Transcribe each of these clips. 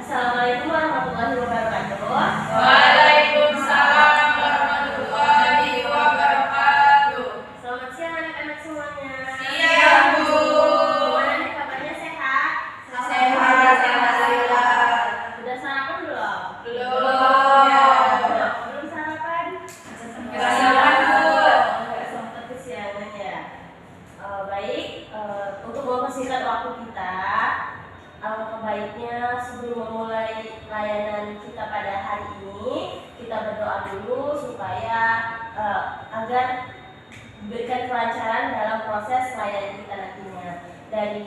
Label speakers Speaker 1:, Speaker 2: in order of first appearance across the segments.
Speaker 1: Assalamualaikum warahmatullahi wabarakatuh.
Speaker 2: Waalaikumsalam warahmatullahi wabarakatuh.
Speaker 1: Selamat siang anak-anak semuanya.
Speaker 2: Siang, Bu.
Speaker 1: Gimana nih kabarnya, sehat?
Speaker 2: Sehat, alhamdulillah.
Speaker 1: Udah sarapan belum?
Speaker 2: Belum.
Speaker 1: Belum sarapan?
Speaker 2: Nggak sarapan, Bu.
Speaker 1: Nggak sempat kesiangan ya. Baik, untuk mempersingkat waktu kita, alangkah baiknya sebelum memulai layanan kita pada hari ini, kita berdoa dulu supaya agar diberikan kelancaran dalam proses layanan kita nantinya. Dari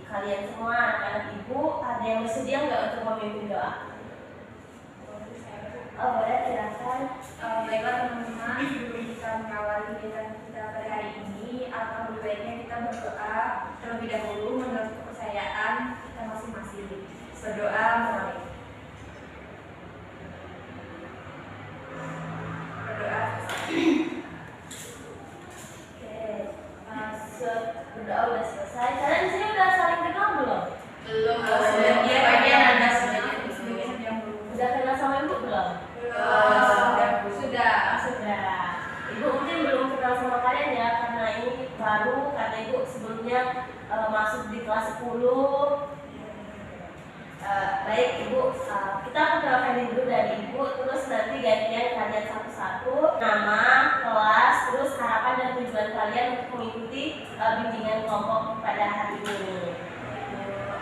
Speaker 1: kalian semua, anak-anak ibu, ada yang bersedia nggak untuk memimpin doa? Boleh, silakan.
Speaker 3: Baiklah teman-teman, sebelum kita mengawali kegiatan kita pada hari ini, alangkah lebih baiknya kita berdoa terlebih dahulu menurut kepercayaan kita masing-masing. Berdoa mulai. Berdoa.
Speaker 1: Oke, berdoa udah selesai. Kalian di sini udah saling kenal belum?
Speaker 2: Belum.
Speaker 3: Sebagian ada,
Speaker 1: sebagian
Speaker 3: yang belum.
Speaker 1: Udah kenal sama ibu belum?
Speaker 3: Sudah.
Speaker 1: Ibu mungkin belum kenal sama kalian ya, karena ini baru, karena ibu sebelumnya masuk di kelas 10. Baik ibu, kita perkenalkan dulu dari ibu, terus nanti gantian kalian satu-satu, nama, kelas, terus harapan dan tujuan kalian untuk mengikuti bimbingan kelompok pada hari ini.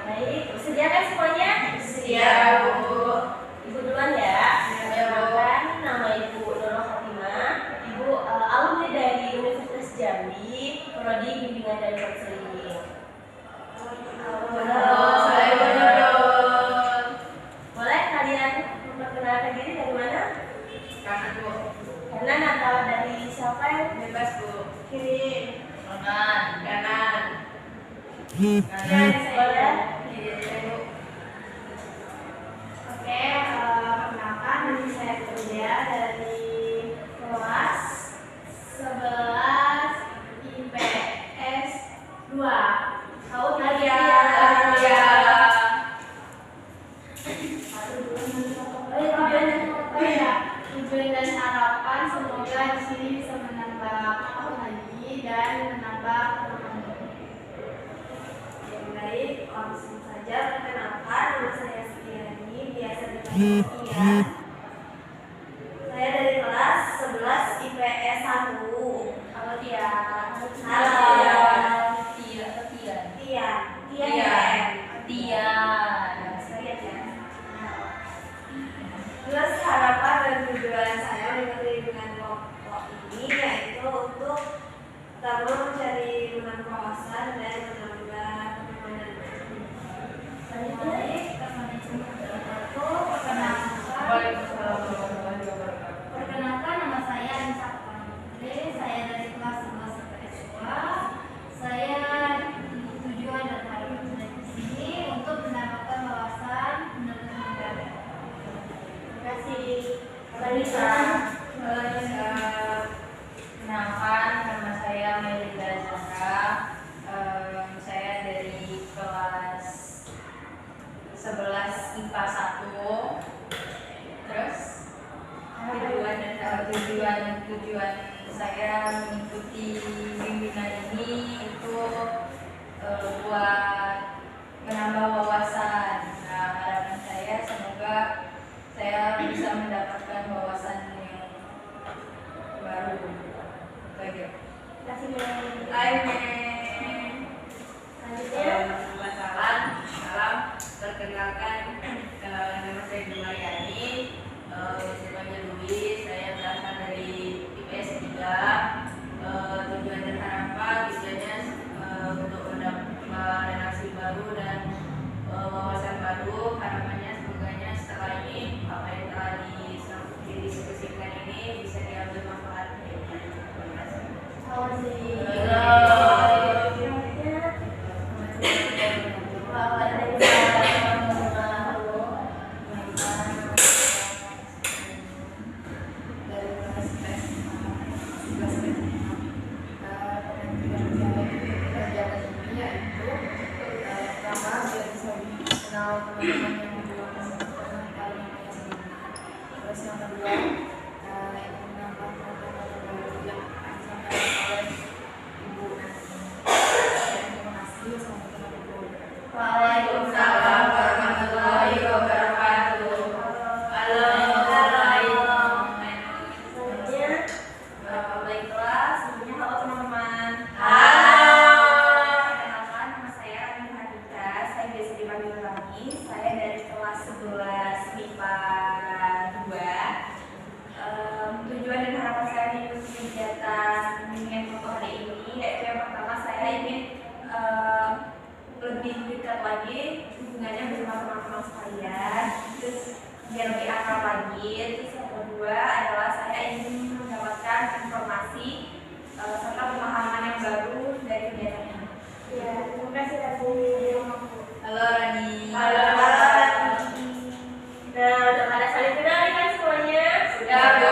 Speaker 1: Baik, bersedia kan semuanya?
Speaker 2: Siap, Bu.
Speaker 1: Ibu duluan ya. Perkenalkan, nama Ibu Nurul Fatimah. Ibu alumni dari Universitas Jambi, prodi bimbingan dan konseling. Boleh kalian memperkenalkan diri dari mana?
Speaker 2: Kanan, Bu.
Speaker 1: Kanan atau dari siapa yang
Speaker 2: Bebas, Bu.
Speaker 1: kiri?
Speaker 2: Kanan.
Speaker 1: Boleh.
Speaker 3: Oke, perkenalkan nama saya Claudia dari kelas 11 IPS 2. Tahu tadi ya? Tujuan dan harapan semoga di sini bisa menambah tahun lagi dan menambah teman-teman. Yang baik, langsung saja perkenalkan, nama saya Setiani, biasa dipanggil Tia. Saya dari kelas 11 IPS 1. Halo Tia. Halo. Terus harapan dan tujuan saya mengikuti dengan kelompok ini yaitu untuk pertama mencari menambah wawasan dan menambah pertemanan.
Speaker 4: Perkenalkan, nama saya Anissa Putri. Saya dari kelas 11 IPS 2. Saya tujuan dan harapan saya di sini untuk mendapatkan wawasan menurut negara.
Speaker 1: Terima kasih. Vanessa.
Speaker 2: Kenalkan, nama saya Melida Zahra. Saya dari kelas 11 IPA 1. Terus tujuan saya mengikuti bimbingan ini itu buat menambah wawasan. Nah, harapan saya semoga saya bisa mendapatkan wawasan yang baru. Baik.
Speaker 1: Terima kasih, Mel.
Speaker 2: Amin.
Speaker 1: Selanjutnya.
Speaker 2: Salam. Perkenalkan, nama saya Dumaryani. Namanya Louis. Saya berasal dari IPS 3. Tujuan dan harapan tujuannya untuk menambah relasi baru dan wawasan baru. Harapannya semoganya setelah ini apa yang telah didiskusikan ini bisa diambil manfaatnya. Terima kasih.
Speaker 4: Pertama, biar bisa kenal teman-teman yang di luar
Speaker 2: tujuan yang menambah pengetahuan baru yang akan disampaikan oleh Ibu nanti. Terima kasih. Assalamualaikum warahmatullahi wabarakatuh.
Speaker 3: Waalaikumsalam warahmatullahi wabarakatuh.
Speaker 2: Halo.
Speaker 1: Selanjutnya, baiklah, sebelumnya halo teman-teman.
Speaker 3: Perkenalkan, nama saya Rani Hadika. Saya biasa dipanggil Rani. Saya dari kelas 11 MIPA 2. Tujuan dan harapan saya mengikuti kegiatan bimbingan foto hari ini yaitu yang pertama saya ingin lebih dekat lagi hubungannya bersama teman-teman sekalian, terus biar lebih akrab lagi. Terus yang kedua adalah saya ingin mendapatkan informasi serta pemahaman yang baru dari kegiatan ini.
Speaker 1: Ya, terima kasih Rani.
Speaker 2: Halo Rani.
Speaker 3: Halo.
Speaker 1: Nah, udah pada saling kenal nih kan semuanya?
Speaker 2: Sudah, Bu.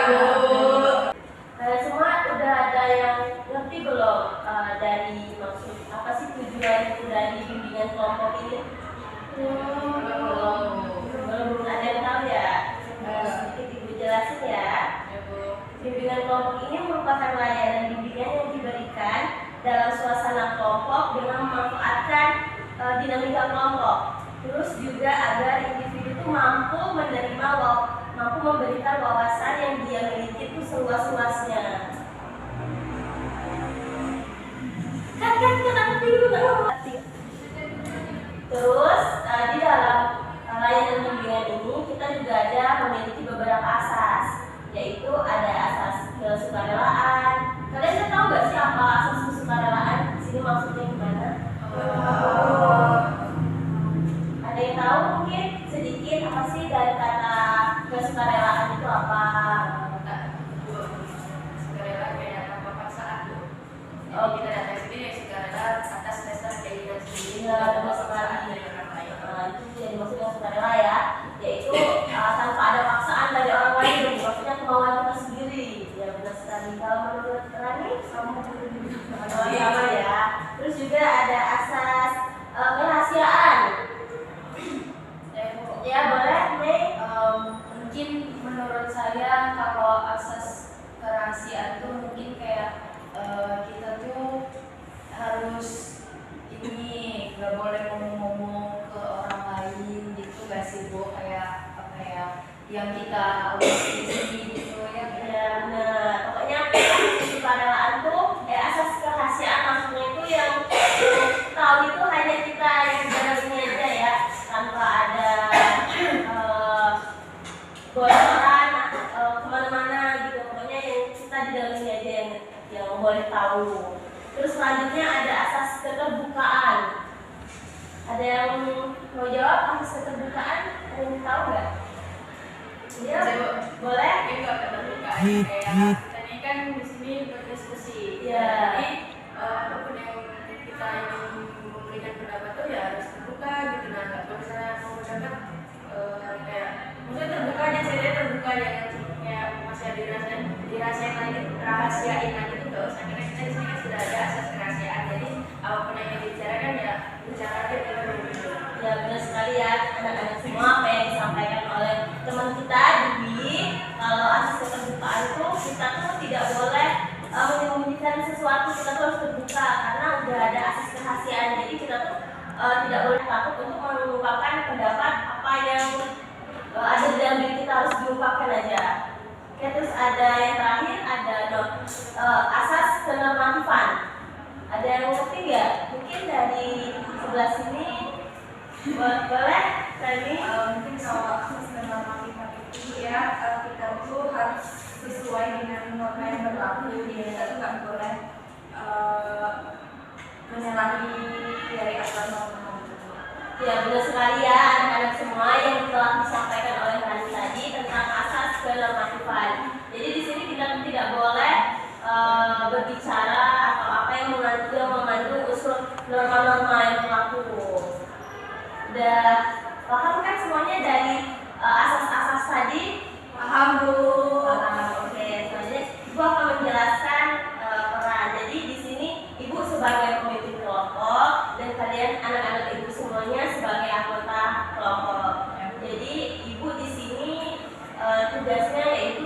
Speaker 1: Semua udah ada yang ngerti belum dari maksud apa sih tujuan dari bimbingan kelompok ini? Belum ada yang tahu ya? Sedikit Ibu jelasin ya.
Speaker 2: Ya, Bu.
Speaker 1: Bimbingan kelompok ini merupakan layanan bimbingan yang diberikan dalam suasana kelompok dengan memanfaatkan dinamika kelompok. Terus juga agar individu itu mampu menerima, mampu memberikan wawasan yang dia miliki itu seluas-luasnya. Kan aku bingung. Terus di dalam layanan bimbingan ini kita juga ada memiliki beberapa asas, yaitu ada asas kesukarelaan. Kalian udah tahu gak sih apa asas kesukarelaan? Di sini maksudnya gimana? Ada yang tahu mungkin sedikit apa sih dari kata kesukarelaan itu apa?
Speaker 2: Bu, sukarela kayak tanpa paksaan, Bu.
Speaker 1: Oh,
Speaker 2: Jadi kita datang sini ya sukarela atas dasar keinginan sendiri,
Speaker 1: Iya,
Speaker 2: tanpa
Speaker 1: benar
Speaker 2: paksaan
Speaker 1: sekali.
Speaker 2: dari orang lain.
Speaker 1: Itu jadi maksudnya sukarela ya, yaitu tanpa ada paksaan dari orang lain, maksudnya kemauan kita sendiri. Ya benar sekali. Kalau menurut Rani, sama ya. Terus juga ada asas kerahasiaan. Ya boleh, Mei.
Speaker 3: Mungkin menurut saya kalau asas kerahasiaan tuh mungkin kayak kita tuh harus ini nggak boleh ngomong-ngomong ke orang lain gitu gak sih Bu, kayak apa ya yang kita sendiri gitu ya.
Speaker 1: Ya benar. Pokoknya asas kesukarelaan tuh, asas kerahasiaan maksudnya itu yang tahu itu hanya kita yang di dalam ini aja ya, tanpa ada bocoran kemana-mana gitu. Pokoknya yang kita di dalam ini aja yang boleh tahu. Terus selanjutnya ada asas keterbukaan. Ada yang mau jawab asas keterbukaan? Ada yang tahu nggak? Iya,
Speaker 2: Bu.
Speaker 1: boleh.
Speaker 2: Ini nggak keterbukaan kayak kita ini kan di sini berdiskusi.
Speaker 1: Iya.
Speaker 2: Jadi apapun yang kita ingin memberikan pendapat tuh ya harus terbuka gitu. Nah, kalau misalnya mau pendapat kayak maksudnya terbuka aja, ceritanya terbuka ya, kayak masih ada dirahasiain lagi, rahasiain lagi tuh nggak usah, karena kita di sini kan sudah ada asas kerahasiaan. Jadi apapun yang dibicarakan ya bicara aja gitu.
Speaker 1: Ya benar sekali ya anak-anak semua apa yang disampaikan oleh teman kita Dewi. Kalau asas keterbukaan itu kita tuh tidak boleh menyembunyikan sesuatu, kita tuh harus terbuka karena udah ada asas kerahasiaan. Jadi kita tuh tidak boleh takut untuk mengungkapkan pendapat apa yang ada di dalam diri kita, harus diungkapkan aja. Oke, terus ada yang terakhir ada asas kenormatifan. Ada yang ngerti nggak? Mungkin dari sebelah sini boleh tadi.
Speaker 3: Mungkin kalau akses dan normatifan itu ya kita tuh harus sesuai dengan norma yang berlaku. Jadi kita tuh nggak boleh menyalahi dari aturan norma.
Speaker 1: Ya benar sekali ya anak-anak semua yang telah disampaikan oleh Rani tadi tentang asas kenormatifan. Jadi di sini kita tidak boleh berbicara atau apa yang mengandung unsur norma-norma yang berlaku. Udah paham kan semuanya dari asas-asas tadi?
Speaker 3: Paham Bu.
Speaker 1: Oke, selanjutnya Ibu akan menjelaskan peran. Jadi di sini Ibu sebagai pemimpin kelompok dan kalian anak-anak Ibu semuanya sebagai anggota kelompok. Jadi Ibu di sini tugasnya yaitu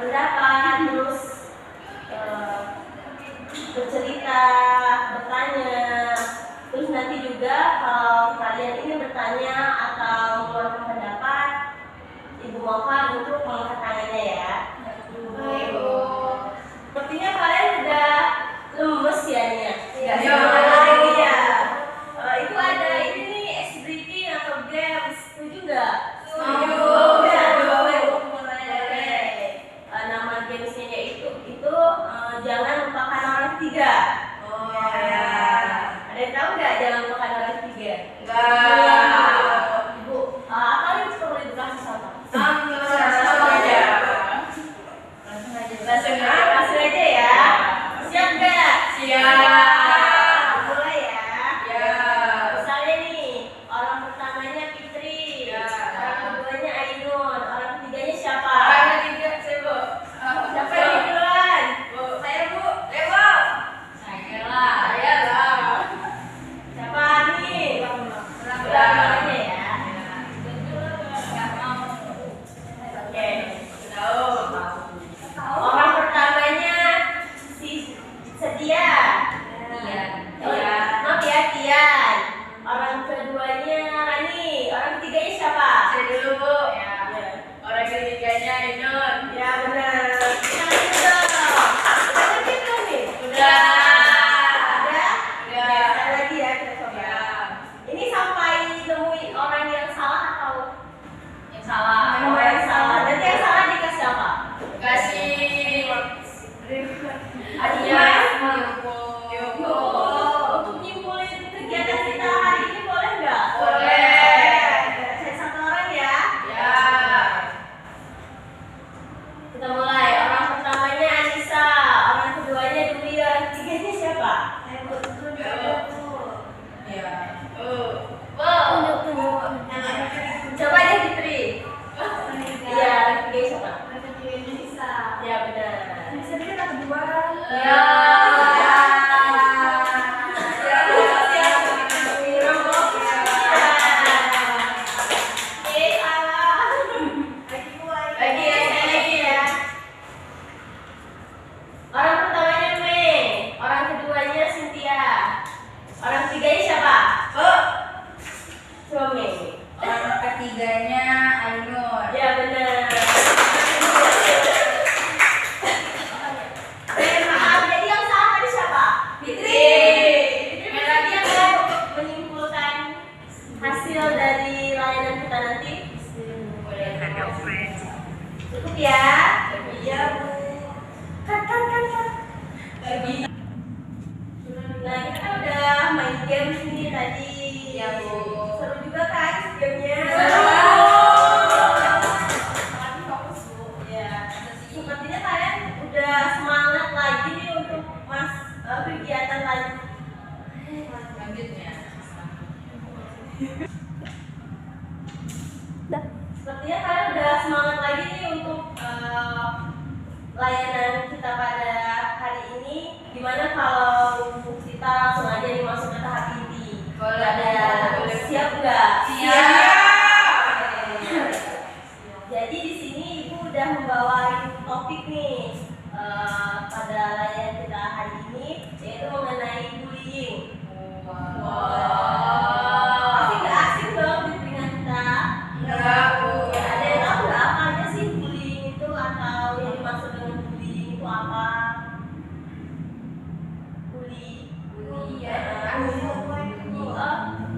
Speaker 1: berpendapat, terus bercerita, bertanya. Terus nanti juga kalau kalian ingin bertanya atau mengeluarkan pendapat, Ibu mohon untuk mengangkat tangannya ya.
Speaker 3: Baik, Bu.
Speaker 1: Sepertinya kalian udah lemes ya nih ya.
Speaker 2: Iya.
Speaker 1: Semangat lagi ya. Itu ada ini nih ice breaking atau games, setuju nggak?
Speaker 2: Setuju.
Speaker 1: Ya, boleh. Nama gamesnya itu jangan lupakan orang ketiga.
Speaker 2: Oh ya.
Speaker 1: Ada yang tahu nggak jangan lupakan orang ketiga?
Speaker 2: Enggak.
Speaker 1: Ibu, apa yang perlu Ibu kasih contoh?
Speaker 2: Langsung aja.
Speaker 1: Langsung aja ya. Siap nggak?
Speaker 2: Siap.
Speaker 1: Mulai ya.
Speaker 2: Ya.
Speaker 1: Misalnya nih, orang pertamanya Fitri,
Speaker 2: Ya.
Speaker 1: orang keduanya Ainun, orang ketiganya siapa?
Speaker 2: Orang ketiga saya, Bu.
Speaker 1: Siapa yang duluan?
Speaker 2: Bu, saya, Bu. Lewat.
Speaker 4: Saya lah.
Speaker 2: Saya lah.
Speaker 1: Siapa nih?
Speaker 2: Ulang.
Speaker 1: Ulang aja ya.
Speaker 4: Nggak mau.
Speaker 1: Oke.
Speaker 2: Tahu.
Speaker 1: Orang pertamanya si Setia.
Speaker 4: Iya.
Speaker 1: Maaf ya, Tian. Orang keduanya Rani. Orang ketiganya siapa?
Speaker 2: Saya dulu, Bu.
Speaker 1: Ya.
Speaker 2: Orang ketiganya Ainun.
Speaker 1: Ya benar. Kita lanjut dong. Kita lanjut dong nih.
Speaker 2: Udah.
Speaker 1: Udah?
Speaker 2: Udah.
Speaker 1: Sekali lagi ya kita coba.
Speaker 2: Ya.
Speaker 1: Ini sampai nemuin orang yang salah atau
Speaker 4: Yang salah.
Speaker 1: orang yang salah? Nanti yang salah dikasih apa?
Speaker 2: Kasih.
Speaker 1: Adinya.
Speaker 2: Yuk.
Speaker 1: Untuk nyimpulin kegiatan kita hari ini boleh nggak?
Speaker 2: Boleh.
Speaker 1: Saya satu orang ya.
Speaker 2: Ya.
Speaker 1: Kita mulai. Orang pertamanya Anissa, orang keduanya Dwi, orang ketiganya siapa?
Speaker 2: Ya.
Speaker 1: Coba deh Fitri. Iya, orang ketiganya siapa? Ya benar.
Speaker 2: Ya. Lagi ya.
Speaker 1: Orang pertamanya Mei, orang keduanya Cynthia, orang ketiganya siapa? Coba Mei.
Speaker 2: Orang ketiganya Ainun.
Speaker 1: Ya benar. Maaf, jadi yang salah tadi siapa?
Speaker 2: Fitri.
Speaker 1: Fitri berarti yang mau menyimpulkan hasil dari layanan kita nanti. Cukup ya? Iya Bu. Kan. Nah kita kan udah main game nih tadi.
Speaker 2: Iya, Bu.
Speaker 1: Seru juga kan gamenya?
Speaker 2: Seru.
Speaker 1: Ya. Sepertinya kalian udah semangat lagi nih untuk kegiatan
Speaker 2: Lanjutnya.
Speaker 1: Sepertinya kalian udah semangat lagi nih untuk layanan kita pada hari ini. Gimana kalau kita langsung aja nih masuk ke tahap inti?
Speaker 2: Boleh.
Speaker 1: Siap nggak?
Speaker 2: Siap.
Speaker 1: Jadi di sini Ibu udah membawain topik nih pada layanan kita hari ini, yaitu mengenai bullying. Pasti nggak asing dong di telinga kita.
Speaker 2: Enggak, Bu.
Speaker 1: Ada yang tahu nggak apa aja sih bullying itu atau yang dimaksud dengan bullying itu apa?
Speaker 4: Iya.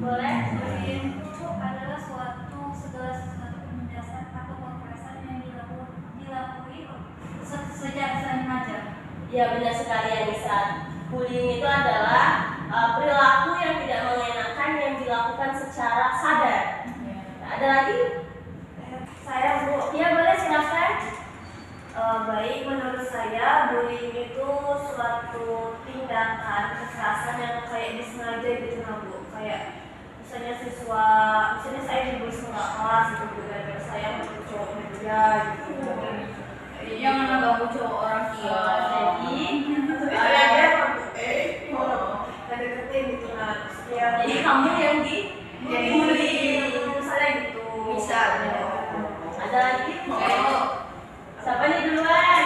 Speaker 1: Boleh.
Speaker 4: Bullying itu adalah segala sesuatu penindasan atau kekerasan yang dilakui sejak remaja.
Speaker 1: Ya benar sekali Anissa. Bullying itu adalah perilaku yang tidak mengenakan yang dilakukan secara sadar. Ada lagi?
Speaker 3: Saya, Bu.
Speaker 1: Ya boleh silakan.
Speaker 3: Baik, menurut saya bullying itu suatu tindakan kekerasan yang kayak disengaja gitu nah Bu. Kayak misalnya saya dibully sama kelas gitu gara-gara saya menurut cowoknya dia gitu.
Speaker 2: Jangan nggak cowok orang kia.
Speaker 3: Deketin gitu nah.
Speaker 1: Jadi kamu yang dibully.
Speaker 3: Misalnya gitu.
Speaker 2: Bisa.
Speaker 1: Ada lagi?
Speaker 2: Ayo.
Speaker 1: Siapa nih duluan?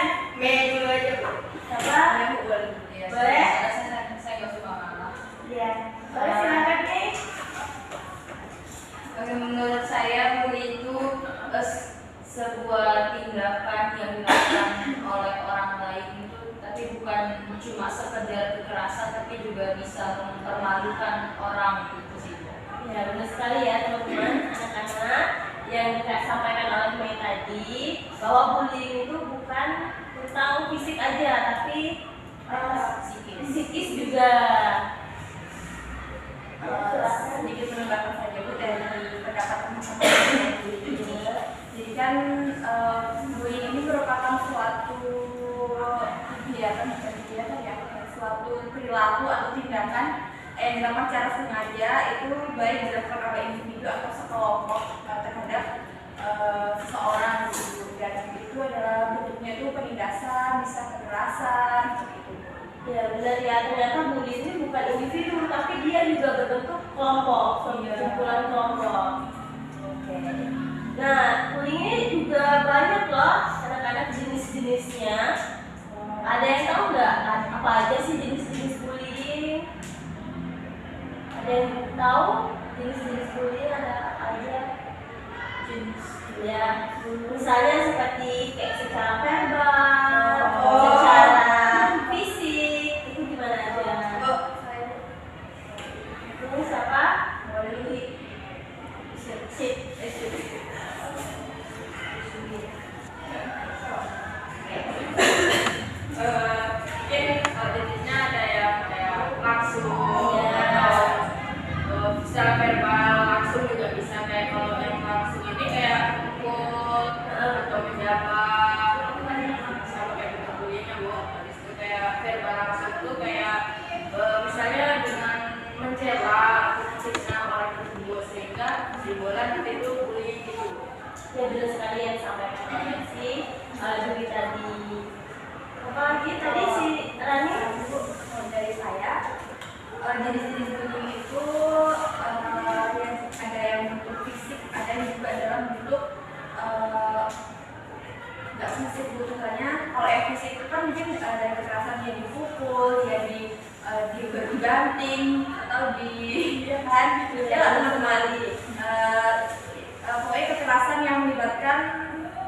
Speaker 5: sekedar kekerasan tapi juga bisa mempermalukan orang gitu sih.
Speaker 1: Ya benar sekali ya teman-teman, anak-anak yang disampaikan oleh Mei tadi bahwa bullying itu bukan tentang fisik aja tapi psikis juga.
Speaker 2: Sedikit menambahkan saja Bu dari pendapat teman-teman yang bullying ini. Jadi kan bullying ini merupakan suatu kegiatan ya, suatu perilaku atau tindakan yang dilakukan secara sengaja itu baik dilakukan oleh individu atau sekelompok terhadap seseorang gitu. Dan itu adalah bentuknya itu penindasan, bisa kekerasan gitu.
Speaker 1: Ya benar ya, ternyata bullying ini bukan individu tapi dia juga berbentuk kelompok, kumpulan kelompok. Oke. Nah, bullying ini juga banyak loh anak-anak jenis-jenisnya. Ada yang tahu nggak apa aja sih jenis-jenis bullying? Ada yang tahu jenis-jenis bullying ada apa aja? Jenis ya, misalnya seperti kayak secara verbal, secara fisik, itu gimana aja? Ini siapa? Boleh sip.
Speaker 2: Mungkin jenisnya ada yang kayak langsung atau secara verbal langsung juga bisa. Kayak kalau yang langsung ini kayak pukul atau menjabat sama kayak bentuk bullyingnya Bu. Habis itu kayak verbal langsung tuh kayak misalnya dengan mencela atau menghina orang tersebut sehingga simbolan itu bullying gitu.
Speaker 1: Ya benar sekali yang disampaikan oleh si Juli tadi. Apa lagi tadi si Rani?
Speaker 2: Dari saya jenis-jenis bullying itu ada yang bentuk fisik, ada yang juga dalam bentuk nggak fisik bentukannya. Kalau yang fisik itu kan mungkin ada kekerasan, dia dipukul, dia dibanting atau ya kan ya nggak teman-teman. Pokoknya kekerasan yang melibatkan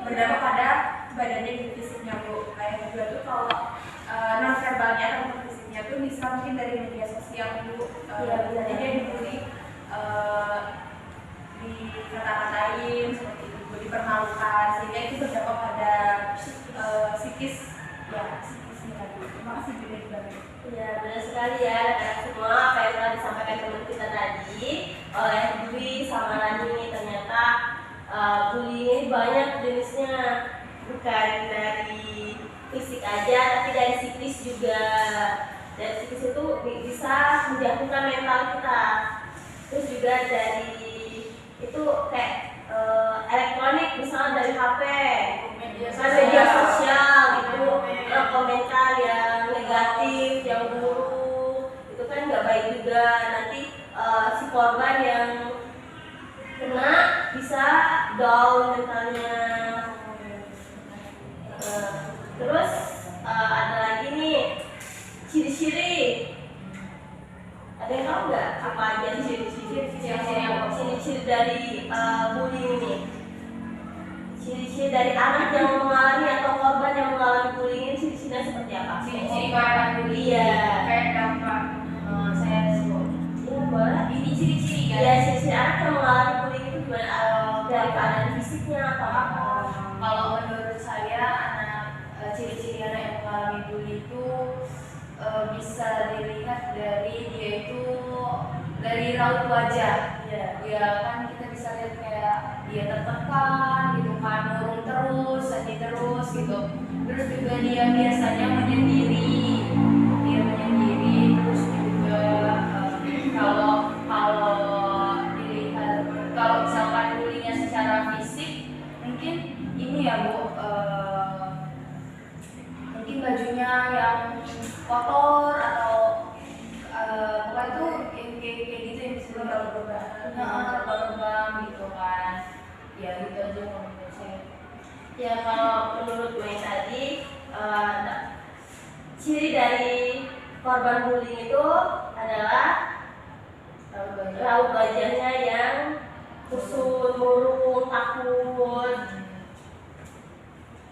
Speaker 2: berdampak pada badannya di fisiknya Bu. Kayak juga tuh kalau non verbalnya atau fisiknya tuh bisa mungkin dari media sosial Bu. Jadi dia dibully, dikata-katain seperti itu, dipermalukan, sehingga itu berdampak pada psikis psikisnya Bu. Terima kasih Bu dari Bapak.
Speaker 1: Ya benar sekali ya anak-anak semua apa yang telah disampaikan teman kita tadi oleh Dwi sama Rani. Ternyata bullying ini banyak jenisnya, bukan dari fisik aja tapi dari psikis juga. Dari psikis itu bisa menjatuhkan mental kita. Terus juga dari itu kayak elektronik, misalnya dari HP, media sosial itu komentar yang negatif, yang buruk, itu kan nggak baik juga. Nanti si korban yang kena bisa down mentalnya. Terus ada lagi nih ciri-ciri. Ada yang tahu nggak apa aja ciri-ciri dari bullying ini? Ciri-ciri dari anak yang mengalami atau korban yang mengalami bullying ini ciri-cirinya seperti apa?
Speaker 2: Ciri-ciri korban bullying
Speaker 1: Iya.
Speaker 2: kayak dampak saya sebut.
Speaker 1: Iya boleh.
Speaker 2: Ini ciri-ciri kan?
Speaker 1: Iya, ciri-ciri anak yang mengalami bullying itu gimana? Dari keadaan fisiknya atau apa?
Speaker 5: Kalau menurut saya ciri-ciri anak yang mengalami bully itu bisa dilihat dari dia itu dari raut wajah. Ya kan kita bisa lihat kayak dia tertekan gitu kan, murung terus, sedih terus gitu. Terus juga dia biasanya menyendiri, terus juga kalau misalkan bullyingnya secara fisik mungkin ini ya Bu, mungkin bajunya yang kotor atau pokoknya tuh kayak gitu yang bisa lubang gitu kan. Ya gitu aja menurut saya.
Speaker 1: Ya kalau menurut gue tadi ciri dari korban bullying itu adalah raut wajahnya yang kusut, murung, takut.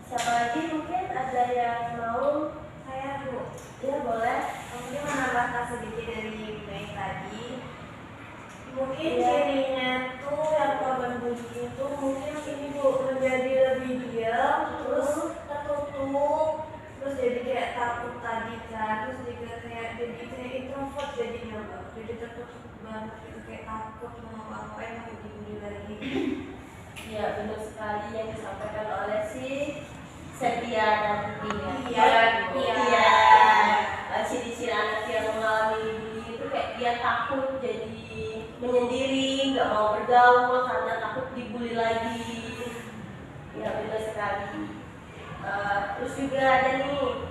Speaker 1: Siapa lagi mungkin ada yang mau?
Speaker 3: Saya Bu.
Speaker 1: Ya boleh.
Speaker 3: Mungkin menambahkan sedikit dari baik tadi. Mungkin
Speaker 1: Iya.
Speaker 3: cirinya tuh yang korban bullying itu mungkin ini Bu menjadi lebih diam, terus tertutup, terus jadi kayak takut tadi kan, terus juga kayak jadi kayak introvert jadinya Mbak. Jadi tertutup banget gitu, kayak takut mau ngapain mau dibully lagi.
Speaker 1: Ya, benar sekali yang disampaikan oleh si Setia nanti ya.
Speaker 3: Iya.
Speaker 1: Ciri-ciri anak yang mengalami bullying itu kayak dia takut jadi menyendiri, nggak mau bergaul karena takut dibully lagi. Ya, benar sekali. Terus juga ada nih,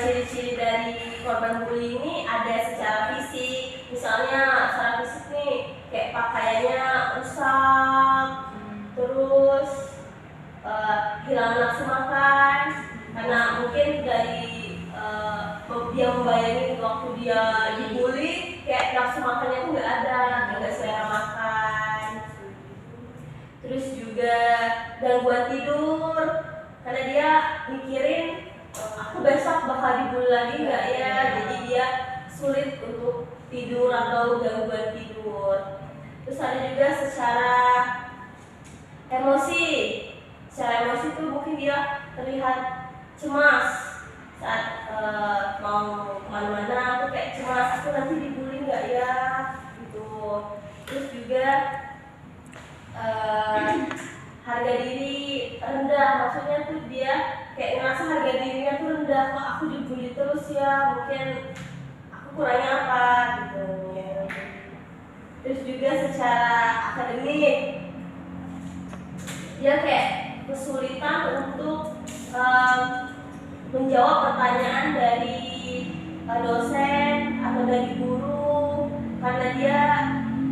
Speaker 1: ciri-ciri dari korban bullying ini ada secara fisik. Misalnya secara fisik nih, kayak pakaiannya rusak, terus hilang nafsu makan karena mungkin dari dia membayangin waktu dia dibully kayak nafsu makannya tuh nggak ada, nggak selera makan. Terus juga gangguan tidur karena dia mikirin aku besok bakal dibully lagi nggak ya, jadi dia sulit untuk tidur atau gangguan tidur. Terus ada juga secara emosi. Secara emosi tuh mungkin dia terlihat cemas saat mau kemana-mana tuh kayak cemas, aku nanti dibully nggak ya gitu. Terus juga harga diri rendah, maksudnya tuh dia kayak ngerasa harga dirinya tuh rendah, kok aku dibully terus ya, mungkin aku kurangnya apa gitu. Terus juga secara akademik dia kayak kesulitan untuk menjawab pertanyaan dari dosen atau dari guru karena dia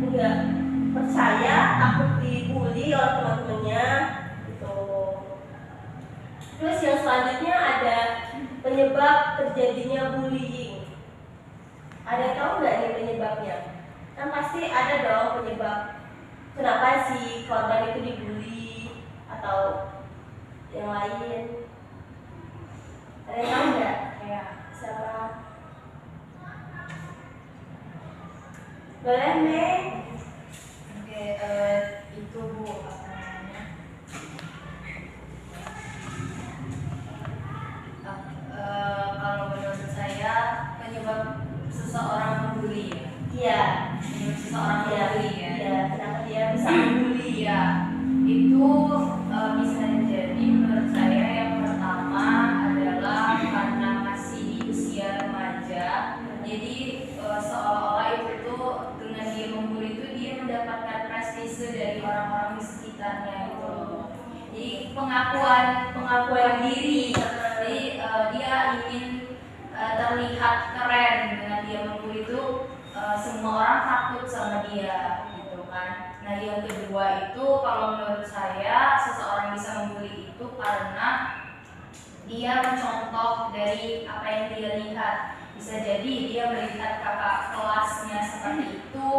Speaker 1: nggak percaya, takut dibully oleh teman-temannya gitu. Terus yang selanjutnya ada penyebab terjadinya bullying. Ada yang tahu nggak nih penyebabnya? Kan pasti ada dong penyebab kenapa si korban itu dibully atau yang lain. Ada yang tahu nggak?
Speaker 5: Ya.
Speaker 1: Siapa? Boleh nih?
Speaker 5: Oke, itu Bu, apa namanya? Kalau menurut saya penyebab seseorang membuli ya.
Speaker 1: Iya.
Speaker 5: Penyebab seseorang
Speaker 1: Iya.
Speaker 5: membuli ya.
Speaker 1: Iya. Kenapa dia bisa membuli?
Speaker 5: Iya, itu bisa jadi menurut saya yang pertama adalah karena masih di usia remaja. Jadi seolah-olah itu tuh dengan dia membuli itu dia mendapatkan prestise dari orang-orang di sekitarnya gitu. Jadi pengakuan diri. Jadi dia ingin terlihat keren dengan dia membuli itu, semua orang takut sama dia gitu kan. Nah yang kedua itu kalau menurut saya seseorang bisa membuli itu karena dia mencontoh dari apa yang dia lihat. Bisa jadi dia melihat kakak kelasnya seperti itu,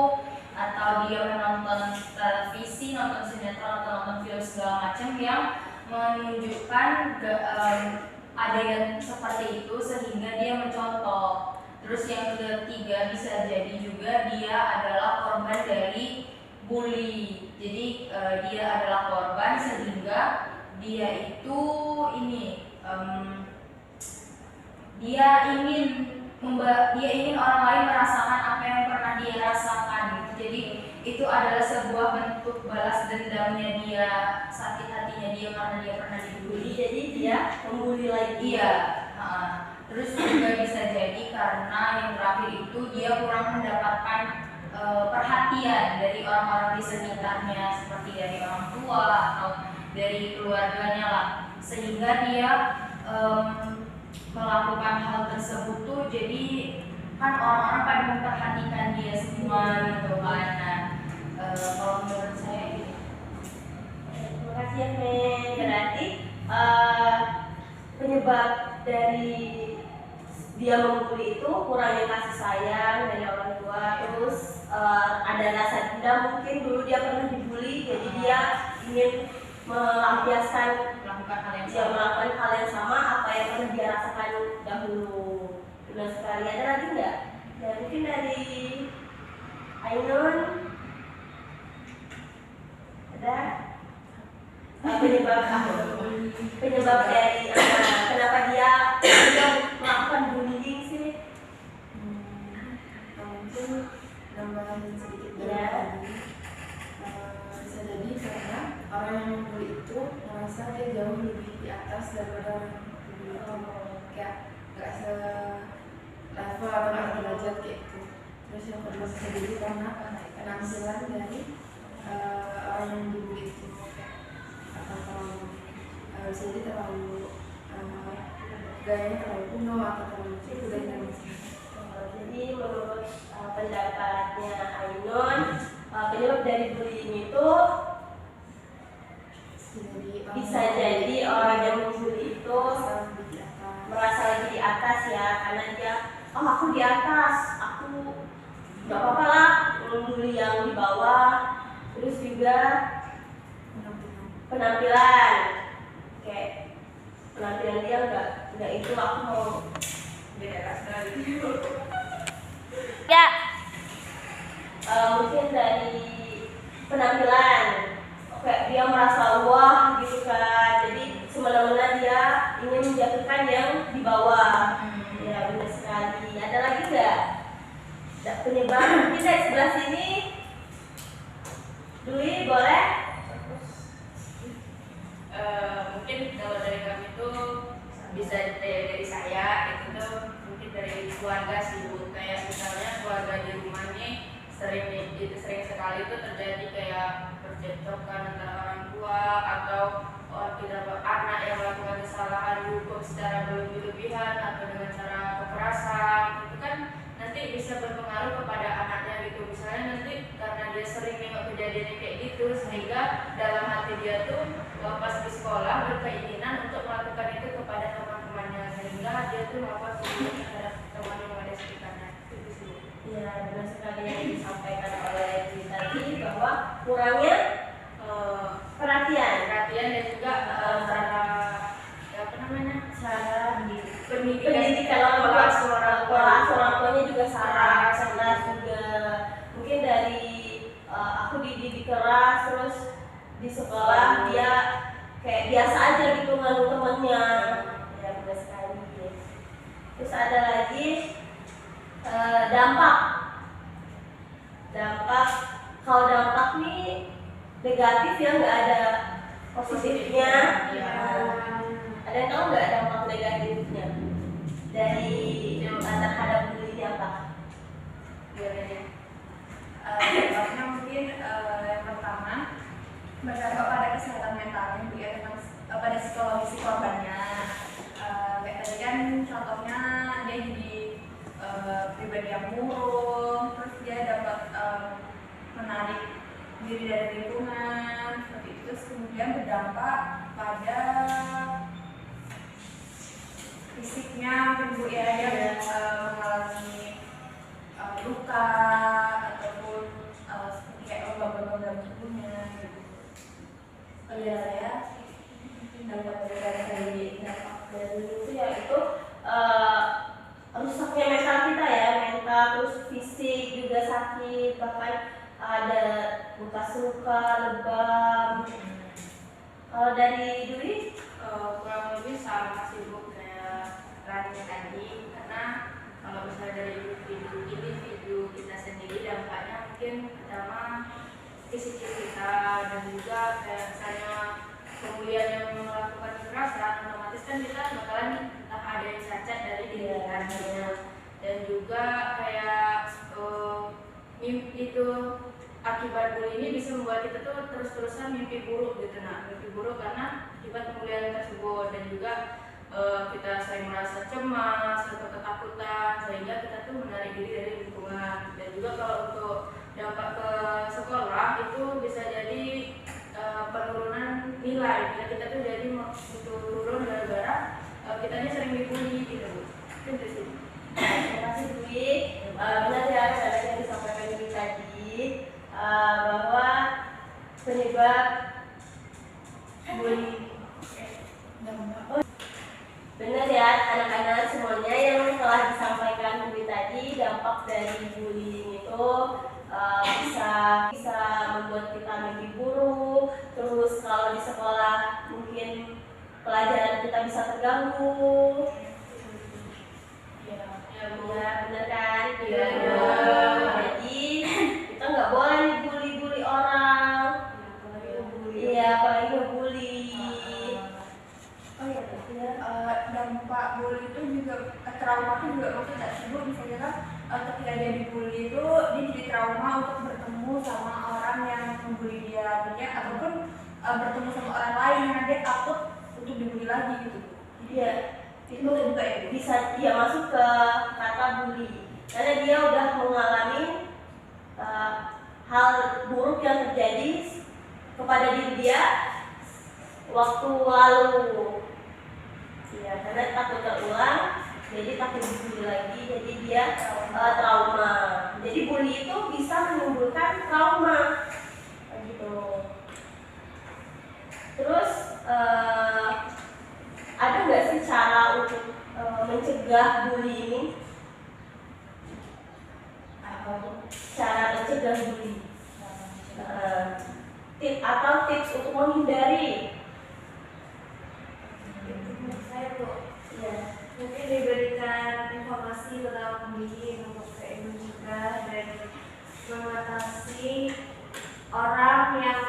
Speaker 5: atau dia menonton televisi, nonton sinetron atau nonton film segala macam yang menunjukkan ada yang seperti itu sehingga dia mencontoh. Terus yang ketiga bisa jadi juga dia adalah korban dari bully. Jadi dia adalah korban sehingga dia itu dia ingin orang lain merasakan apa yang pernah dia rasakan gitu. Jadi itu adalah sebuah bentuk balas dendamnya dia, sakit hatinya dia karena dia pernah dibully.
Speaker 1: Jadi dia membuli lagi.
Speaker 5: Iya. Terus juga bisa jadi karena yang terakhir itu dia kurang mendapatkan perhatian dari orang-orang di sekitarnya, seperti dari orang tua atau dari keluarganya lah, sehingga dia melakukan hal tersebut tuh jadi kan orang-orang pada memperhatikan dia semua gitu kan. Nah, kalau menurut saya gitu.
Speaker 1: Terima kasih ya Mei. Berarti penyebab dari dia membuli itu kurangnya kasih sayang dari orang tua, terus ada rasa dendam, mungkin dulu dia pernah dibully jadi dia ingin melampiaskan
Speaker 5: Melakukan hal yang
Speaker 1: dia melakukan hal yang sama apa yang pernah dia rasakan dahulu. benar sekali. Ada lagi nggak? Dan mungkin dari Ainun ada penyebab dari kenapa dia melakukan bullying sih?
Speaker 2: Mungkin nambahin sedikit dari
Speaker 1: Ya.
Speaker 2: tadi, bisa jadi karena orang yang membuli itu merasa dia jauh lebih di atas daripada orang yang membuli itu, kayak nggak se-level atau nggak derajat kayak itu. Terus yang kedua bisa jadi karena penampilan dari orang yang dibully itu, kayak atau terlalu bisa jadi terlalu gayanya terlalu kuno atau terlalu itu dan lain-lain.
Speaker 1: Jadi menurut pendapatnya Ainun, penyebab dari bullying itu bisa jadi orang yang membuli itu merasa lagi di atas ya, karena dia aku di atas, aku nggak apa-apa lah membuli yang di bawah. Terus juga penampilan, kayak penampilan dia nggak itu, aku mau beda sekali. Ya, mungkin dari penampilan, oke, dia merasa wah gitu kan, jadi semena-mena dia ingin menjatuhkan yang di bawah. Ya benar sekali. Ada lagi nggak? Penyebab mungkin dari sebelah sini, Dwi boleh?
Speaker 2: Mungkin kalau dari kami itu bisa dari saya itu tuh mungkin dari keluarga sih Bu. Kayak misalnya keluarga di rumah nih sering sekali itu terjadi kayak percekcokan antara orang tua atau anak yang melakukan kesalahan dihukum secara berlebih-lebihan atau dengan cara kekerasan, itu kan nanti bisa berpengaruh kepada anaknya gitu. Misalnya nanti karena dia sering nengok kejadian kayak gitu, sehingga dalam hati dia tuh pas di sekolah berkeinginan untuk melakukan itu kepada teman-temannya, sehingga dia tuh melakukan bullying terhadap teman yang ada sekitarnya. Itu sih.
Speaker 1: Ya benar sekali yang disampaikan oleh Dwi tadi, bahwa kurangnya perhatian
Speaker 2: Dan juga cara
Speaker 1: pendidikan orang tuanya juga salah juga. Mungkin dari aku dididik keras, terus di sekolah dia kayak biasa aja gitu ngalu temennya. Ya benar sekali. Terus ada lagi dampak. Kalau dampak nih negatif ya, nggak ada positifnya. Ada yang tahu nggak dampak negatifnya dari terhadap bullying apa?
Speaker 3: Dampaknya mungkin yang pertama berdampak pada kesehatan mentalnya, juga tentang pada psikologi si korbannya. Kayak tadi kan contohnya dia jadi pribadi yang murung, terus dia dapat menarik diri dari lingkungan seperti itu. Terus kemudian berdampak pada fisiknya, mungkin Bu ya, dia mengalami luka ataupun seperti kayak lubang-lubang dalam tubuhnya gitu.
Speaker 1: Ya, dampak dari itu ya itu rusaknya mental kita ya, mental, terus fisik juga sakit, bahkan ada luka-luka, lebam. Kalau dari Dwi?
Speaker 2: Kurang lebih sama sih Bu, kayak Rania tadi, karena kalau misalnya dari individu kita sendiri, dampaknya mungkin pertama psikis kita, dan juga kayak misalnya kemudian yang melakukan kekerasan, otomatis kan kita bakalan entah ada yang cacat dari diri kita, dan juga kayak mimpi itu akibat bullying ini bisa membuat kita tuh terus-terusan mimpi buruk gitu. Mimpi buruk karena akibat pembulian tersebut, dan juga kita sering merasa cemas atau ketakutan, sehingga kita tuh menarik diri dari lingkungan. Dan juga kalau untuk dampak ke sekolah itu bisa jadi penurunan nilai. Kita tuh jadi turun gara-gara kita ini sering dibully gitu. Itu sih.
Speaker 1: Terima kasih Dwi. Benar ya apa yang disampaikan Dwi tadi, bahwa penyebab bullying. Benar ya anak-anak semuanya yang telah disampaikan pelajaran kita bisa terganggu.
Speaker 2: Ya,
Speaker 1: Ya bener kan?
Speaker 2: Iya.
Speaker 1: Jadi kita nggak boleh nih bully orang. Iya, apalagi ngebully.
Speaker 3: Oh iya, dampak bully itu juga trauma itu juga maksudnya tidak sebut misalnya kan ketika dia dibully itu dia jadi trauma untuk bertemu sama orang yang membuli dia, ataupun bertemu sama orang lain yang dia takut untuk dibully lagi gitu.
Speaker 1: Iya,
Speaker 3: Itu juga ya Bu?
Speaker 1: bisa dia masuk ke kata bully karena dia udah mengalami hal buruk yang terjadi kepada diri dia waktu lalu. Ya, karena takut terulang, jadi takut dibully lagi, jadi dia trauma. Jadi bully itu bisa menimbulkan trauma, gitu. Terus ada nggak sih cara untuk mencegah bully ini? Cara mencegah bully? Atau tips untuk menghindari?
Speaker 5: Saya Bu,
Speaker 1: Ya.
Speaker 5: mungkin diberikan informasi tentang bullying untuk mencegah dan mengatasi orang yang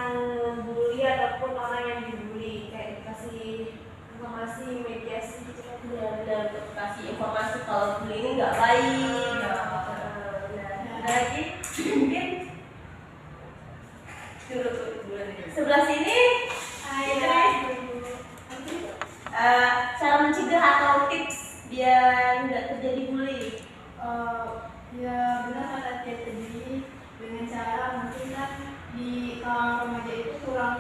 Speaker 5: membuli ataupun orang yang dibully, kayak dikasih informasi, mediasi gitu kan.
Speaker 1: Benar-benar untuk kasih informasi kalau bully ini nggak baik. Nah, lagi mungkin sebelah sini cara mencegah atau tips biar nggak terjadi bully.
Speaker 3: Ya benar kata Tia tadi, dengan cara mungkin kan di kalangan remaja itu kurang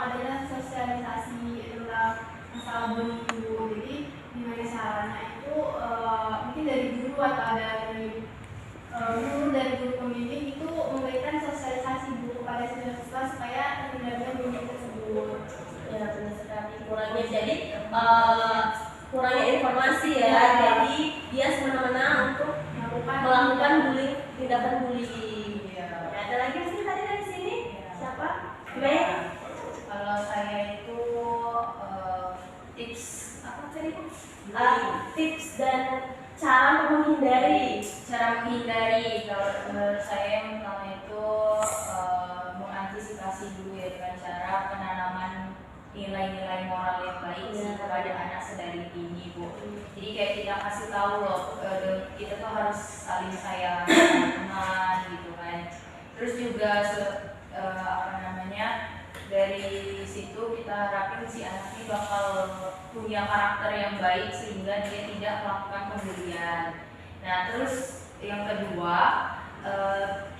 Speaker 3: adanya sosialisasi tentang masalah bullying itu. Jadi gimana caranya itu mungkin dari guru atau dari guru pembimbing itu memberikan sosialisasi Bu kepada siswa supaya terhindarnya bullying tersebut.
Speaker 1: Ya benar sekali. Kurangnya jadi kurangnya informasi ya.
Speaker 3: Ya.
Speaker 1: Jadi dia semena-mena untuk melakukan bullying, tindakan bullying. Ada lagi mungkin tadi dari sini? Siapa? Mei?
Speaker 5: Kalau saya itu tips apa tadi?
Speaker 1: Tips dan cara untuk menghindari.
Speaker 5: Cara menghindari, kalau menurut saya yang pertama itu mengantisipasi dulu ya dengan cara penanaman nilai-nilai moral yang baik sih kepada anak sedari dini Bu. Jadi kayak kita kasih tahu loh, kita tuh harus saling sayang sama teman gitu kan. Terus juga dari situ kita harapin si anak ini bakal punya karakter yang baik sehingga dia tidak melakukan pembulian. Nah terus yang kedua,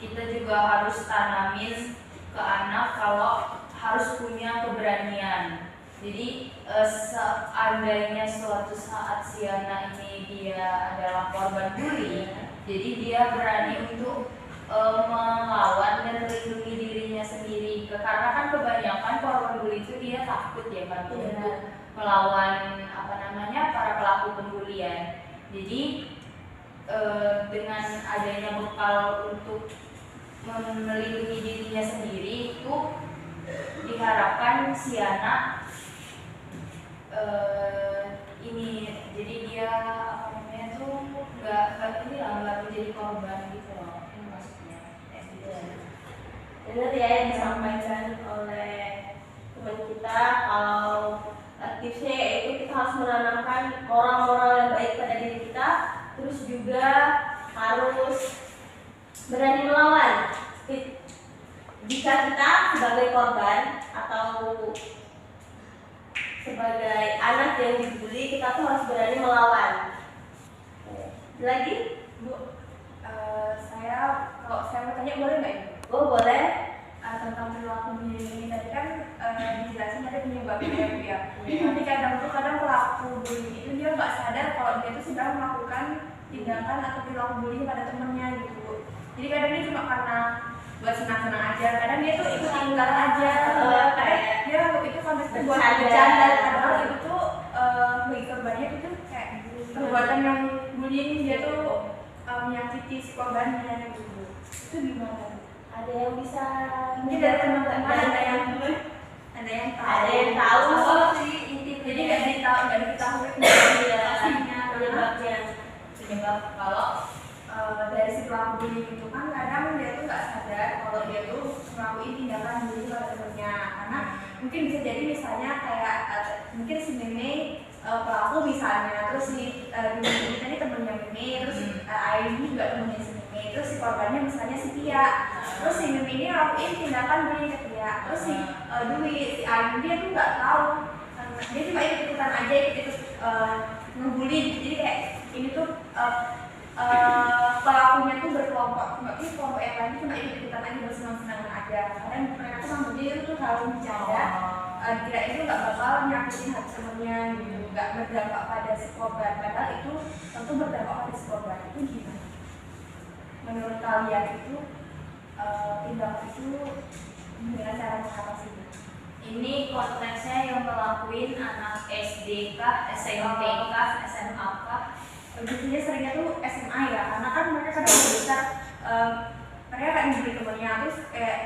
Speaker 5: kita juga harus tanamin ke anak kalau harus punya keberanian. Jadi seandainya suatu saat si anak ini dia adalah korban bully, jadi dia berani untuk melawan dan melindungi dirinya sendiri. Karena kan kebanyakan korban bully itu dia takut ya kan untuk melawan para pelaku pembulian. Jadi dengan adanya bekal untuk melindungi dirinya sendiri itu diharapkan si anak ini jadi dia nggak menjadi korban gitu loh, ini maksudnya.
Speaker 1: Benar ya yang disampaikan oleh teman kita, kalau tipsnya yaitu kita harus menanamkan moral-moral yang baik pada diri kita, terus juga harus berani melawan. Jika kita sebagai korban atau sebagai anak yang dibully, kita tuh harus berani melawan. Lagi, Bu?
Speaker 3: Kalau saya mau tanya boleh nggak Ibu?
Speaker 1: Oh boleh.
Speaker 3: Tentang perilaku bullying ini tadi kan dijelasin ada penyebabnya ya. Tapi kadang pelaku bullying itu dia nggak sadar kalau dia itu sedang melakukan tindakan atau perilaku bullying pada temennya gitu. Jadi kadang dia cuma karena buat senang-senang aja, kadang dia tuh ikut tinggal aja, kadang dia anggap itu konteksnya buat bercanda, padahal itu tuh bagi korbannya itu kayak perbuatan yang bullying, dia tuh menyakiti si korbannya gitu. Itu gimana?
Speaker 1: Ada yang bisa
Speaker 3: Mungkin dari teman-teman ada yang tahu
Speaker 1: tahu
Speaker 3: apa sih inti
Speaker 2: jadi nggak diketahui pastinya
Speaker 1: penyebabnya.
Speaker 5: Penyebab kalau
Speaker 2: dari si pelaku bullying itu kan kadang dia tuh nggak sadar kalau dia tuh melakukan tindakan bullying pada temennya, karena mungkin bisa jadi misalnya kayak mungkin si Meme pelaku misalnya, terus si Dini tadi temennya Meme, terus Aini juga temennya si Meme, terus si korbannya misalnya si Tia, terus si Meme ini lakuin tindakan bullying ke Tia, terus si Dwi, si Aini dia tuh nggak tahu, dia cuma ikut-ikutan aja, ikut ngebully, jadi kayak ini tuh pelakunya tuh berkelompok, tapi kelompok yang lain cuma ikut-ikutan aja, bersenang-senangan aja. Kadang mereka tuh ngambilnya itu tuh kalau bercanda, kira itu nggak bakal nyakitin hati temennya gitu, nggak berdampak pada si korban. Padahal itu tentu berdampak pada si korban. Itu gimana? Menurut kalian itu tindakan itu dengan cara mengatasi?
Speaker 5: ini konteksnya yang ngelakuin anak SD kah, SMP kah, SMA kah?
Speaker 2: Biasanya seringnya tuh SMA ya, karena kan mereka kadang udah besar, mereka kayak ngibuli temennya, terus kayak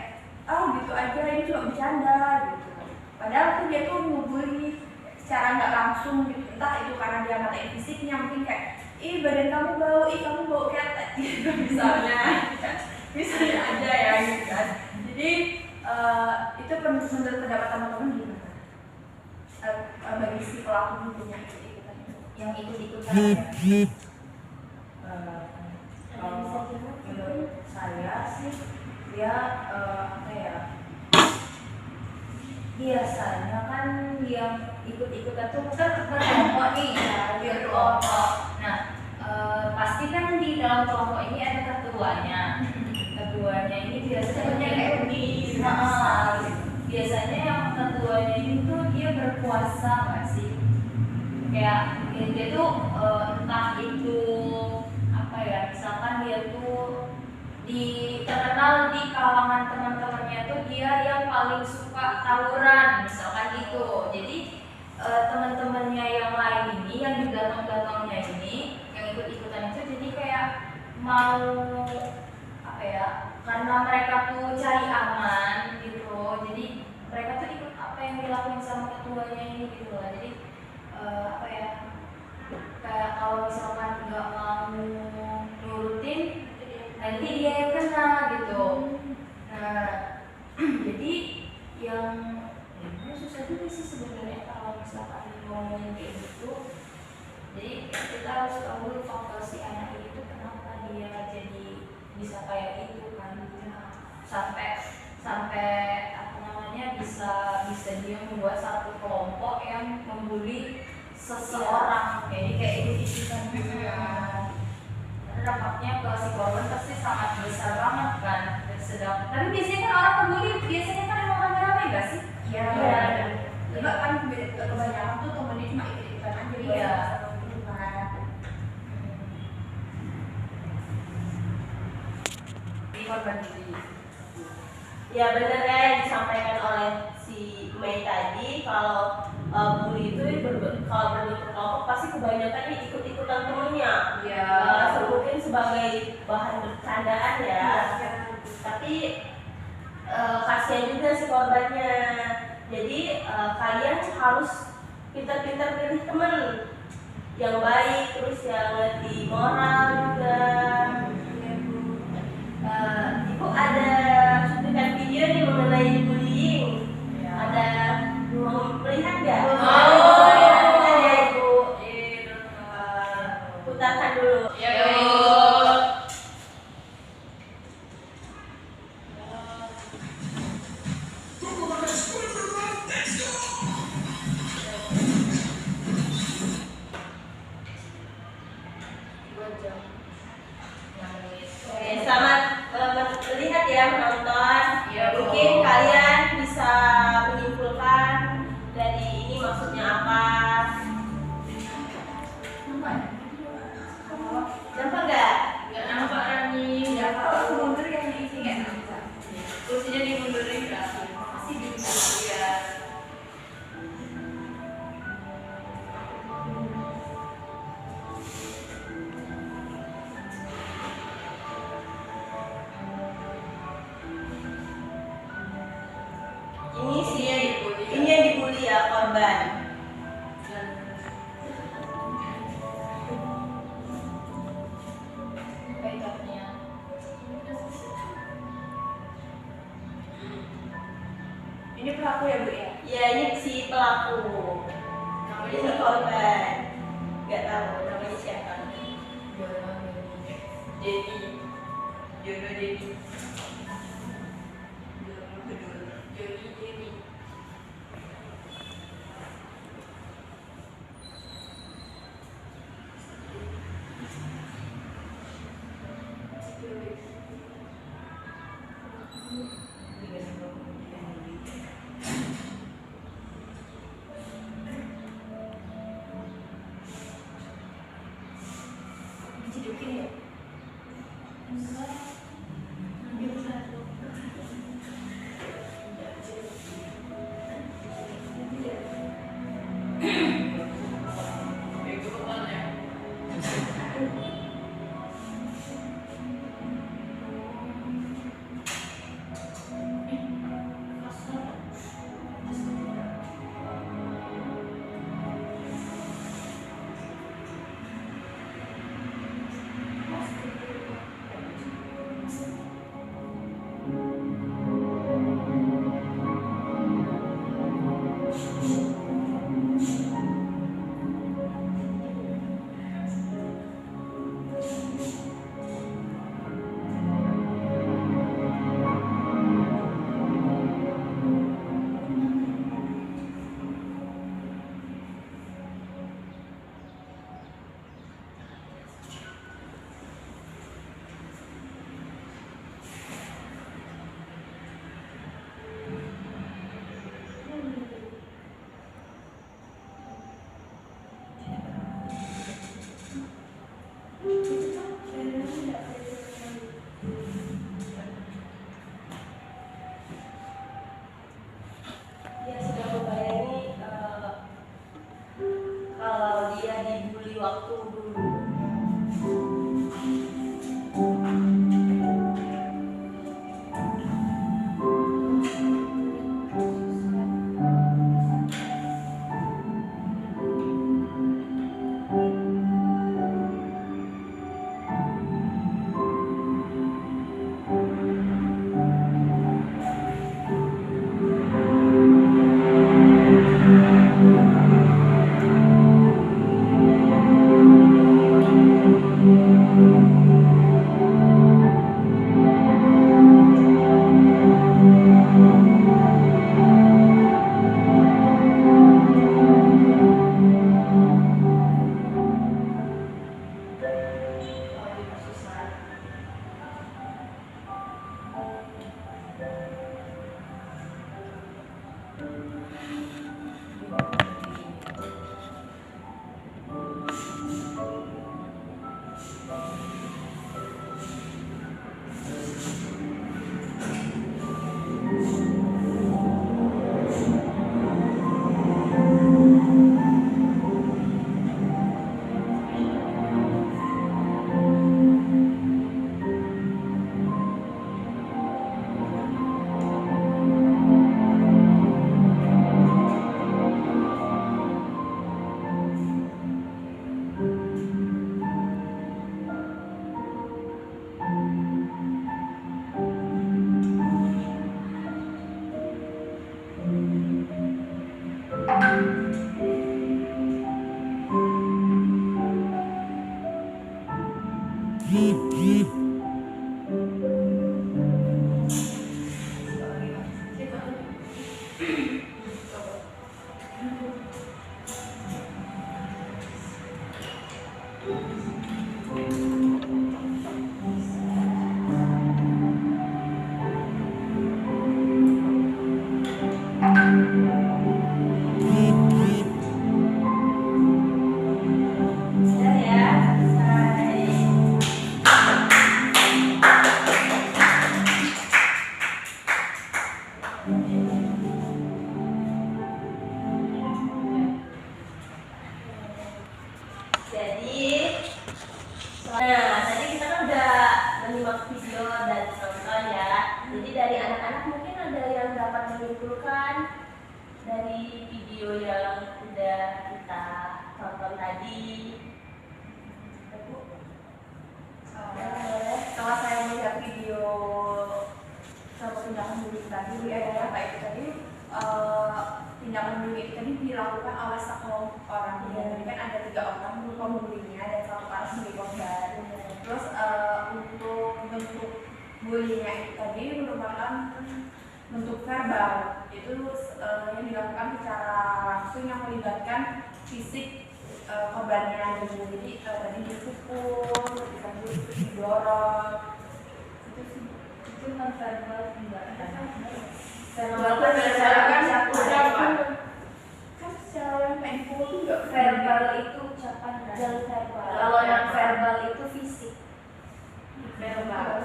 Speaker 2: gitu aja, ini cuma bercanda gitu. Padahal tuh dia tuh ngebully secara nggak langsung gitu, entah itu karena dia ngatain fisiknya, mungkin kayak ih badan kamu bau, ih kamu bau ketek gitu misalnya aja ya gitu kan. Jadi itu menurut pendapat teman-teman gimana? Bagi si pelaku punya ikutan itu,
Speaker 5: Yang ikut-ikutan ya? Kalau menurut saya sih dia apa ya, biasanya kan yang ikut-ikutan tuh kan berkelompok nih ya, berkelompok. Nah pasti kan di dalam kelompok ini ada ketuanya. Ketuanya ini biasanya kayak biasanya yang ketuanya ini tuh dia berkuasa nggak sih? Kayak dia tuh entah itu apa ya, misalkan dia tuh terkenal di kalangan teman-temannya tuh dia yang paling suka tawuran misalkan gitu. Jadi teman-temannya yang lain ini yang di belakang-belakangnya ini yang ikut-ikutan itu jadi kayak mau apa ya, karena mereka tuh cari aman gitu, jadi mereka tuh ikut apa yang dilakukan sama ketuanya ini gitu lah. Jadi apa ya, kayak kalau misalkan nggak mau nurutin nanti dia yang kena gitu. Nah jadi yang susah juga sih sebenarnya kalau misalkan ngomongin kayak gitu. Jadi kita harus tahu dulu faktor si anak ini tuh kenapa dia jadi bisa kayak itu kan, sampai apa namanya bisa dia membuat satu kelompok yang membuli seseorang. Jadi kayak itu kan dampaknya ke si korban pasti sangat besar banget kan. Tapi biasanya kan orang membuli biasanya kan emang rame-rame nggak sih?
Speaker 2: Iya. Juga kan kebanyakan tuh temennya cuma ikut-ikutan aja,
Speaker 5: Iya.
Speaker 2: Di korban bully.
Speaker 1: Ya benar ya yang disampaikan oleh si Mei tadi, kalau bully itu kalau berbentuk kelompok pasti kebanyakan ikut-ikutan temennya.
Speaker 5: Iya.
Speaker 1: Mungkin sebagai bahan bercandaan ya. Tapi kasihan juga si korbannya. Jadi kalian harus pintar-pintar pilih teman yang baik, terus yang ngerti moral juga. Ibu ada cuplikan video nih mengenai bullying. Ada mau melihat nggak?
Speaker 2: Ada Ibu.
Speaker 1: Putarkan dulu. Oke, selamat melihat ya, menonton. Mungkin kalian bisa menyimpulkan dari ini maksudnya apa. Nampak nggak?
Speaker 5: Nggak nampak Rani.
Speaker 2: Kalau mundur yang diisi nggak bisa.
Speaker 5: Kursinya dimundurin kan?
Speaker 2: Masih bisa.
Speaker 5: Iya.
Speaker 1: Ini yang dibully ya, korban.
Speaker 2: pelaku ya Bu ya?
Speaker 1: Ya ini si pelaku.
Speaker 2: Namanya
Speaker 1: Ini
Speaker 2: siapa?
Speaker 1: korban. Gak tahu namanya siapa.
Speaker 2: Dedi. Jono Dedi. Joni Dedi. Dicedukin ya?
Speaker 1: Dia sudah membayani kalau dia dibully waktu dulu. Sudah ya, selesai. Jadi, nah tadi kita kan udah menyimak video dan nonton ya. Jadi dari anak-anak mungkin ada yang dapat menyimpulkan dari video yang udah kita tonton tadi.
Speaker 2: Kalau saya melihat video sama tindakan bullying tadi, ada apa itu tadi?
Speaker 3: tindakan bullying itu tadi dilakukan oleh sekelompok orang. Jadi kan ada 3 orang pembulinya dan 1 orang sebagai korban. Terus untuk bentuk bullyingnya itu tadi merupakan bentuk verbal, itu yang dilakukan secara langsung yang melibatkan fisik korbannya. Jadi tadi dipukul, didorong, itu non verbal enggak. Verbal kan secara main pukul itu
Speaker 4: Verbal itu ucapan kan?
Speaker 1: Jangan verbal.
Speaker 4: Kalau yang verbal itu fisik.
Speaker 3: verbal.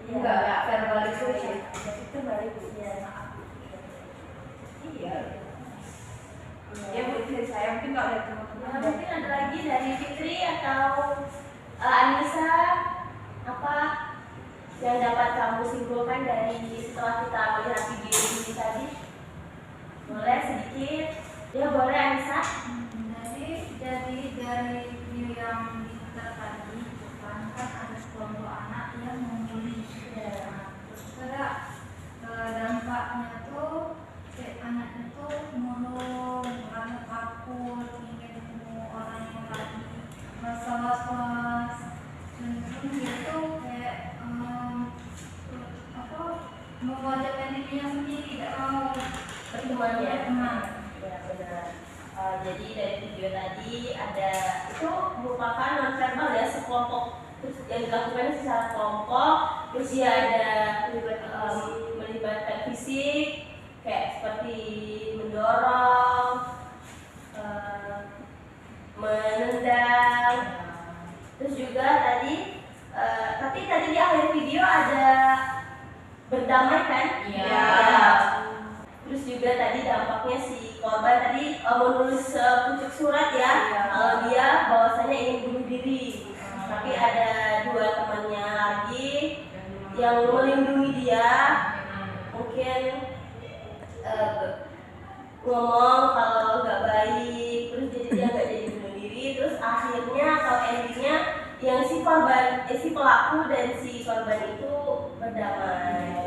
Speaker 4: Enggak, verbal itu
Speaker 1: Itu balik ya.
Speaker 3: Iya. Ya mungkin saya mungkin kalau dari
Speaker 1: Nah,
Speaker 3: teman-teman
Speaker 1: mungkin ada lagi dari Fitri atau Anissa, apa yang dapat kamu simpulkan dari setelah kita melihat video ini tadi? Boleh sedikit? Ya boleh Anissa.
Speaker 4: Jadi dari video yang diputar tadi itu kan ada sekelompok anak yang membuli. Terus ada dampaknya tuh anaknya tuh murung, orangnya takut, ingin ketemu orang yang tadi merasa was-was, dan dia tuh kayak mewajibkan dirinya sendiri, tidak mau
Speaker 1: Pertemuan ya.
Speaker 4: berteman.
Speaker 1: Ya benar. Jadi dari video tadi ada itu merupakan nonverbal ya, sekelompok, terus yang dilakukan secara kelompok, terus ya ada melibatkan fisik kayak seperti mendorong, menendang, terus juga tadi tapi tadi di akhir video ada berdamai kan?
Speaker 5: Iya.
Speaker 1: Terus juga tadi dampaknya si korban tadi menulis pucuk surat ya, kalau dia bahwasanya ingin bunuh diri. Tapi ada 2 temannya lagi yang melindungi dia, mungkin ngomong kalau nggak baik, terus jadi dia nggak jadi bunuh diri. Terus akhirnya atau endingnya yang si korban, si pelaku dan si korban itu berdamai.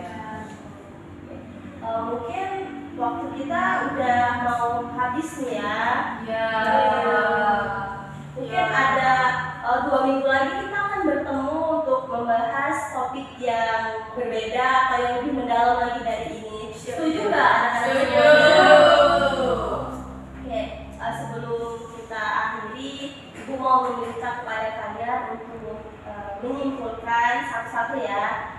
Speaker 1: Mungkin waktu kita udah mau habis nih ya. Mungkin ada 2 minggu lagi kita akan bertemu untuk membahas topik yang berbeda atau yang lebih mendalam lagi dari ini. Setuju nggak anak-anak semua? Oke, sebelum kita akhiri, Ibu mau meminta kepada kalian untuk menyimpulkan satu-satu ya.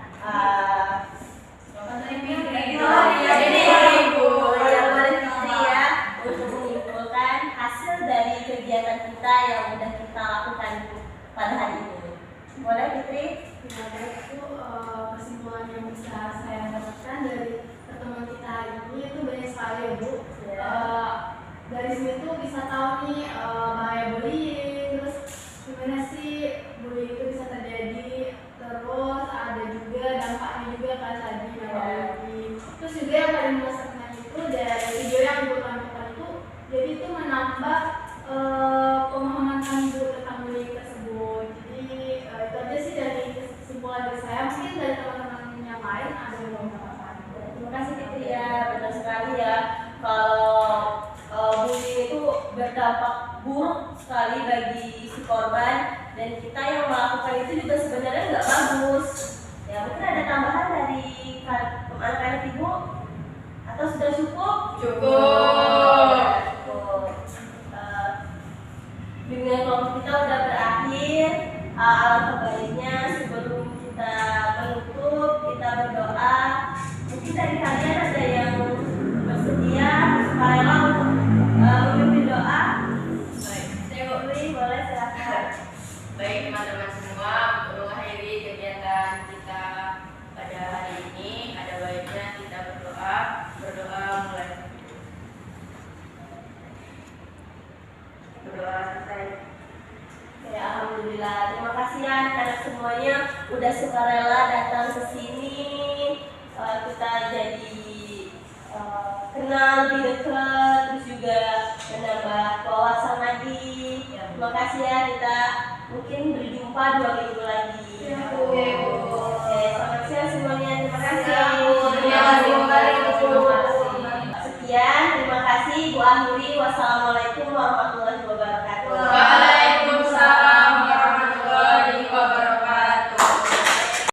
Speaker 1: Untuk menyimpulkan hasil dari kegiatan kita yang udah kita lakukan pada hari ini. Boleh Fitri?
Speaker 2: Itu kesimpulan yang bisa saya dapatkan dari pertemuan kita hari ini itu banyak sekali ya Bu. Dari sini tuh bisa tahu nih bahaya bullying, terus gimana sih bullying itu bisa terjadi, terus ada juga dampaknya juga kan tadi bullying. Terus juga yang paling merasakan itu dari video yang Ibu tampilkan itu, jadi itu menambah pemahaman kami tentang bullying tersebut. Jadi itu aja sih dari kesimpulan dari saya. Mungkin dari teman-teman yang lain ada yang mau mengatakan.
Speaker 1: Terima kasih Fitri ya, benar sekali ya. Kalau bullying itu berdampak buruk sekali bagi si korban, dan kita yang melakukan itu juga sebenarnya nggak bagus. Ya mungkin ada tambahan dari anak-anak Ibu atau sudah cukup? Cukup. Dengan kelompok kita udah berakhir. Alangkah baiknya sebelum kita menutup, kita berdoa. Mungkin dari kalian ada yang bersedia sukarela untuk memimpin doa. Boleh silakan.
Speaker 5: Baik teman-teman semua, untuk mengakhiri kegiatan kita pada hari ini, ada baiknya kita berdoa mulai. Berdoa selesai.
Speaker 1: Ya, alhamdulillah. Terima kasih ya anak-anak semuanya udah sukarela datang ke sini. Kita jadi kenal lebih dekat, terus juga menambah wawasan lagi. Terima kasih ya, kita mungkin berjumpa 2 minggu lagi. Oke, selamat siang semuanya. Terima kasih.
Speaker 5: Terima kasih.
Speaker 1: Sekian. wassalamu